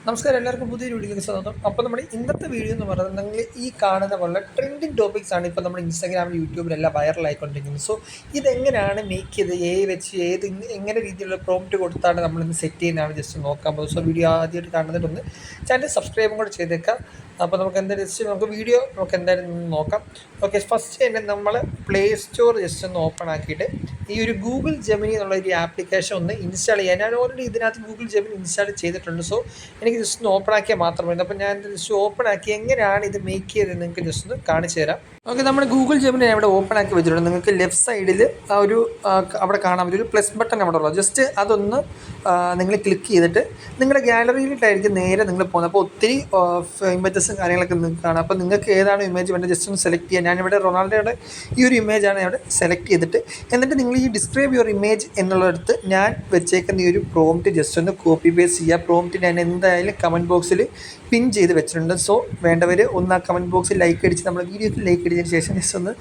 നമസ്കാരം, എല്ലാവർക്കും പുതിയൊരു വീഡിയോയിലേക്ക് സ്വാഗതം. അപ്പോൾ നമ്മുടെ ഇന്നത്തെ വീഡിയോ എന്ന് പറയുന്നത് നിങ്ങൾ ഈ കാണുന്ന പോലെ ട്രെൻഡിങ് ടോപ്പിക്സ് ആണ് ഇപ്പോൾ നമ്മുടെ ഇൻസ്റ്റാഗ്രാമിൽ യൂട്യൂബിലെല്ലാം വൈറലായിക്കൊണ്ടിരിക്കുന്നത്. സോ ഇതെങ്ങനെയാണ് മേക്ക് ചെയ്ത് വെച്ച് എങ്ങനെ രീതിയിലുള്ള പ്രോംപ്റ്റ് കൊടുത്താണ് നമ്മളിന്ന് സെറ്റ് ചെയ്യുന്നതാണ് ജസ്റ്റ് നോക്കാൻ പോകുന്നത്. സോ വീഡിയോ ആദ്യമായിട്ട് കാണുന്നതിട്ടൊന്ന് ചാനൽ സബ്സ്ക്രൈബും കൂടെ ചെയ്തേക്കാം. അപ്പോൾ എന്തായാലും ജസ്റ്റ് വീഡിയോ എന്തായാലും നോക്കാം. ഓക്കെ, ഫസ്റ്റ് തന്നെ നമ്മൾ പ്ലേ സ്റ്റോർ ജസ്റ്റ് ഒന്ന് ഓപ്പൺ ആക്കിയിട്ട് ഈ ഒരു ഗൂഗിൾ ജെമിനി എന്നുള്ള ഒരു ആപ്ലിക്കേഷൻ ഒന്ന് ഇൻസ്റ്റാൾ ചെയ്യാൻ ഞാൻ ഓൾറെഡി ഇതിനകത്ത് ഗൂഗിൾ ജെമിനി ഇൻസ്റ്റാൾ ചെയ്തിട്ടുണ്ട്. സോ എനിക്ക് ജസ്റ്റ് ഒന്ന് ഓപ്പൺ ആക്കിയാൽ മാത്രം മതി. അപ്പോൾ ഞാൻ ജസ്റ്റ് ഓപ്പൺ ആക്കി എങ്ങനെയാണ് ഇത് മേക്ക് ചെയ്തത് നിങ്ങൾക്ക് ജസ്റ്റ് ഒന്ന് കാണിച്ചു തരാം. ഓക്കെ, നമ്മുടെ ഗൂഗിൾ ജെമിനി ഞാൻ ഇവിടെ ഓപ്പൺ ആക്കി വെച്ചിട്ടുണ്ട്. നിങ്ങൾക്ക് ലെഫ്റ്റ് സൈഡിൽ അവിടെ കാണാൻ പറ്റും ഒരു പ്ലസ് ബട്ടൺ അവിടെ ഉള്ളത്. ജസ്റ്റ് അതൊന്ന് നിങ്ങൾ ക്ലിക്ക് ചെയ്തിട്ട് നിങ്ങളുടെ ഗാലറിയിലിട്ടായിരിക്കും നേരെ നിങ്ങൾ പോകുന്നത്. അപ്പോൾ ഒത്തിരി ഇമേജസും കാര്യങ്ങളൊക്കെ നിങ്ങൾക്ക് കാണാം. അപ്പോൾ നിങ്ങൾക്ക് ഏതാണ് ഇമേജ് വേണ്ടത് ജസ്റ്റ് ഒന്ന് സെലക്ട് ചെയ്യുക. ഞാനിവിടെ റൊണാൾഡോയുടെ ഈ ഒരു ഇമേജാണ് ഇവിടെ സെലക്ട് ചെയ്തിട്ട് എന്നിട്ട് നിങ്ങൾ ഈ ഡിസ്ക്രൈബ് യുവർ ഇമേജ് എന്നുള്ളിടത്ത് ഞാൻ വെച്ചേക്കുന്ന ഈ ഒരു പ്രോംപ്റ്റ് ജസ്റ്റ് ഒന്ന് കോപ്പി പേസ്റ്റ് ചെയ്യുക. പ്രോംപ്റ്റ് ഞാൻ എന്തായാലും കമൻറ്റ് ബോക്സിൽ പിൻ ചെയ്ത് വെച്ചിട്ടുണ്ട്. സോ വേണ്ടവർ ഒന്ന് ആ കമൻറ്റ് ബോക്സിൽ ലൈക്ക് അടിച്ച് നമ്മുടെ വീഡിയോയിൽ ലൈക്ക് അടിച്ചതിന് ശേഷം ജസ്റ്റ് ഒന്ന്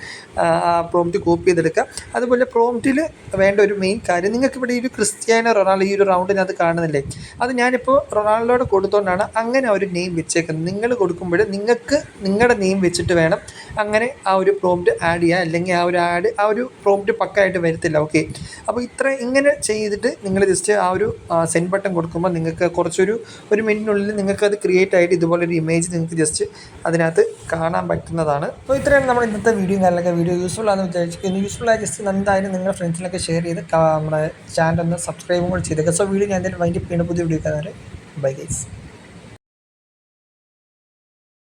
ആ പ്രോംപ്റ്റ് കോപ്പി ചെയ്തെടുക്കുക. അതുപോലെ പ്രോംപ്റ്റിൽ വേണ്ട ഒരു മെയിൻ കാര്യം, നിങ്ങൾക്ക് ഇവിടെ ഈ ഒരു ക്രിസ്ത്യാനോ റൊണാൾഡോ ഈ ഒരു റൗണ്ടിനകത്ത് കാണുന്നില്ലേ, അത് ഞാനിപ്പോൾ റൊണാൾഡോയുടെ കൊടുത്തുകൊണ്ടാണ് അങ്ങനെ ആ ഒരു നെയിം വെച്ചേക്കുന്നത്. നിങ്ങൾ കൊടുക്കുമ്പോൾ നിങ്ങൾക്ക് നിങ്ങളുടെ നെയിം വെച്ചിട്ട് വേണം അങ്ങനെ ആ ഒരു പ്രോംപ്റ്റ് ആഡ് ചെയ്യുക. അല്ലെങ്കിൽ ആ ഒരു പ്രോംപ്റ്റ് പക്കായിട്ട് വരത്തില്ല. ഓക്കെ, അപ്പോൾ ഇങ്ങനെ ചെയ്തിട്ട് നിങ്ങൾ ജസ്റ്റ് ആ ഒരു സെൻഡ് ബട്ടൺ കൊടുക്കുമ്പോൾ നിങ്ങൾക്ക് ഒരു മിനിറ്റിനുള്ളിൽ നിങ്ങൾക്കത് ക്രിയേറ്റ് ആയിട്ട് ഇതുപോലൊരു ഇമേജ് നിങ്ങൾക്ക് ജസ്റ്റ് അതിനകത്ത് കാണാൻ പറ്റുന്നതാണ്. അപ്പോൾ ഇത്രയാണ് നമ്മുടെ ഇന്നത്തെ വീഡിയോ. വീഡിയോ യൂസ്ഫുൾ ആണെന്ന് വിചാരിച്ചിരിക്കുന്നു. യൂസ്ഫുൾ ആയി ജസ്റ്റ് എന്തായാലും നിങ്ങളുടെ ഫ്രണ്ട്സിനൊക്കെ ഷെയർ ചെയ്ത് നമ്മുടെ ചാനൽ ഒന്ന് സബ്സ്ക്രൈബും കൂടി ചെയ്തേക്കുക. സോ വീഡിയോ ഞാൻ എന്തായാലും വൈൻഡപ്പ് ചെയ്യുന്ന പുതിയ വീഡിയോ കാണാൻ. Bye guys.